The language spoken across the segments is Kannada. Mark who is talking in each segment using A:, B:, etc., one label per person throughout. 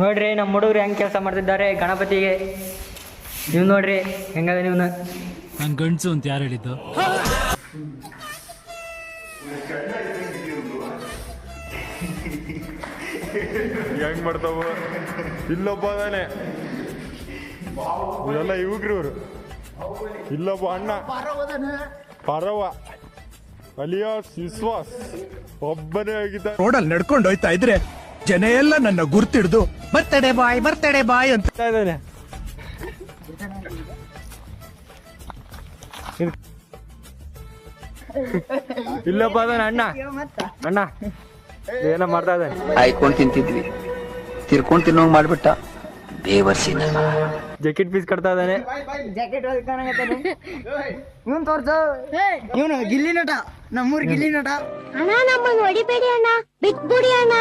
A: ನೋಡ್ರಿ ನಮ್ಮ ಹುಡುಗರು ಹೆಂಗೆ ಕೆಲಸ ಮಾಡ್ತಿದ್ದಾರೆ ಗಣಪತಿಗೆ. ನೀವು ನೋಡ್ರಿ ಹೆಂಗದ ನೀವು.
B: ನಾನು ಗಂಡಸು ಅಂತ ಯಾರು ಹೇಳಿದ್ದು?
C: ಹೆಂಗ್ ಮಾಡ್ತಾವ? ಇಲ್ಲೊಬ್ಬ ಅದಾನೆ, ಇವರೆಲ್ಲ ಯುವಕ್ರಿ ಇವರು. ಇಲ್ಲೊಬ್ಬ ಅಣ್ಣ ಪರವ ಅಲಿಯಾಸ್ ವಿಶ್ವಾಸ್ ಒಬ್ಬನೇ ಆಗಿದ್ದ.
D: ರೋಡಲ್ಲಿ ನಡ್ಕೊಂಡು ಹೋಯ್ತಾ ಇದ್ರೆ ಜನ ಎಲ್ಲ ನನ್ನ ಗುರ್ತಿಡ್ದು ಬರ್ತಡೆ ಬಾಯ್ ಅಂತ
C: ಇದ್ದಾನೆ. ಇಲ್ಲೊಬ್ಬ ಅದಾನೆ ಅಣ್ಣ. ಅಣ್ಣ ಏನೋ ಮಾಡ್ತಾ ಇದ್ದಾನೆ.
E: ಆಯ್ಕೊಂಡ್ ತಿಂತಿದ್ವಿ, ತಿರ್ಕೊಂಡ್ ತಿನ್ನೋಂಗ್ ಮಾಡ್ಬಿಟ್ಟ ಬೇವರ್ಸಿ.
C: ಜಾಕೆಟ್ ಪೀಸ್ ಕಟ್ತಾ ಇದ್ದಾನೆ.
A: ಜಾಕೆಟ್ ಇವನ್ ತೋರ್ಸು. ಇವನು ಗಿಲ್ಲಿ ನಟ, ನಮ್ಮೂರ್ ಗಿಲ್ಲಿ ನಟ.
F: ಅಣ್ಣ ನಮ್ಮನ್ನ ಹೊಡಿಬೇಡಿ ಅಣ್ಣ, ಬಿಟ್ಬಿಡಿ ಅಣ್ಣ.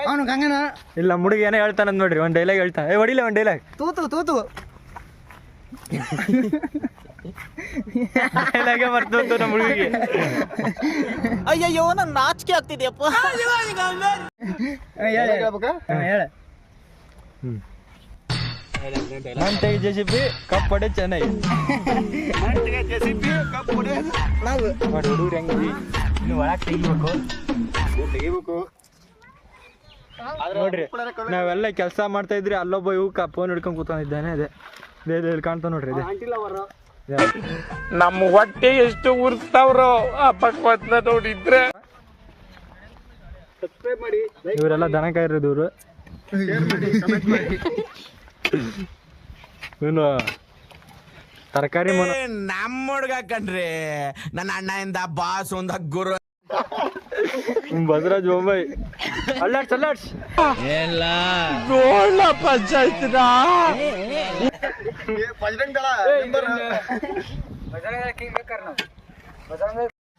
A: ಅವನು ಗಂಗನ.
C: ಇಲ್ಲ ಹುಡುಗ ಏನೋ ಹೇಳ್ತಾನ ನೋಡ್ರಿ, ಒಂದ್ ಡೈಲಾಗ್ ಹೇಳ್ತಾನೆ. ಹೊಡಿಲ್ಲ ಒಂದ್ ಡೈಲಾಗ್.
A: ತೂತು
C: ಡೈಲಾಗೆ ಬರ್ತಂತು ನಮ್ಮ ಹುಡುಗಿಗೆ.
G: ಅಯ್ಯಯ್ಯೋ ನಂಗೆ ನಾಚಿಕೆ ಆಗ್ತಿದ್ಯಪ್ಪ.
A: ಹೇಳ.
C: ನಂತೆ ಜೆಸಿಬಿ ಕಪ್ಪಡೆ ಚೆನ್ನೈ. ಹುಡುಗರು ಹೆಂಗಿ ಇನ್ನು ಒಳಗೆ ತೆಗಿಬೇಕು ನೋಡ್ರಿ. ನಾವೆಲ್ಲ ಕೆಲಸ ಮಾಡ್ತಾ ಇದ್ರಿ, ಅಲ್ಲೊಬ್ಬ ಇವಕ್ಕ ಫೋನ್ ಹಿಡ್ಕೊಂಡ್ ಕೂತ್ಕೊಂಡಿದ್ದಾನೆ. ಅದೇ ಇಲ್ಲಿ ಕಾಣ್ತಾ ನೋಡ್ರಿ.
H: ನಮ್ಮ ಹೊಟ್ಟೆ ಎಷ್ಟು ಉರ್ಸ್ತಾವ್ರೋ ಆ ಭಗವತ್ನ ನೋಡಿದ್ರೆ.
C: ಇವರೆಲ್ಲ ದನ ಕಾಯಿರೋದು ಇವರು. ಇವನು ತರಕಾರಿ
D: ನಮ್ಮ ಹುಡ್ಗ ಕಣ್ರಿ, ನನ್ನ ಅಣ್ಣಯಿಂದ ಬಾಸ್ ಒಂದ ಗುರು.
C: ಬಸವರಾಜ್ ಬೊಂಬೈ ಅಲ್ಲಾಡ್ಸ್
D: ಎಲ್ಲ ನೋಡ್ಲ ಪಂಚಾಯತ್ನ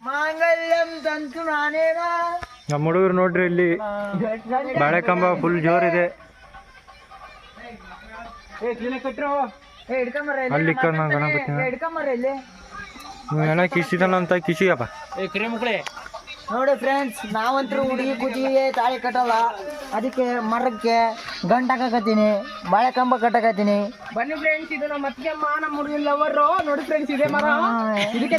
A: ಮಾಂಗಲ್ಯಂ ತಂತು ನಾನೇನ.
C: ನಮ್ಮ ಹುಡುಗರು ನೋಡ್ರಿ, ಇಲ್ಲಿ ಬಾಳೆ ಕಂಬ ಫುಲ್ ಜೋರಿದೆ. ಅಲ್ಲಿ ಗಣಪತಿ ಎಲ್ಲ ಕಿಸಿದಲ್ಲ ಅಂತ ಕಿಸಿಯಪ್ಪ.
A: ನೋಡಿ ಫ್ರೆಂಡ್ಸ್, ನಾವಂತರೂ ಹುಡುಗಿ ಕುಚಿಗೆ ತಾಳಿ ಕಟ್ಟಲ್ಲ, ಅದಕ್ಕೆ ಮರಕ್ಕೆ ಗಂಟ ಹಾಕಕತ್ತೀನಿ, ಬಾಳೆ ಕಂಬ ಕಟ್ಟಕತ್ತೀನಿ.
G: ಬನ್ನಿ ಫ್ರೆಂಡ್ಸ್, ಇದು ನಮ್ಮ ಅತ್ತಿಗೆಮ್ಮ, ನಮ್ಮ ಹುಡುಗಿನ ಲವರು. ನೋಡಿ ಫ್ರೆಂಡ್ಸ್, ಇದೆ ಮರ. ಇದಕ್ಕೆ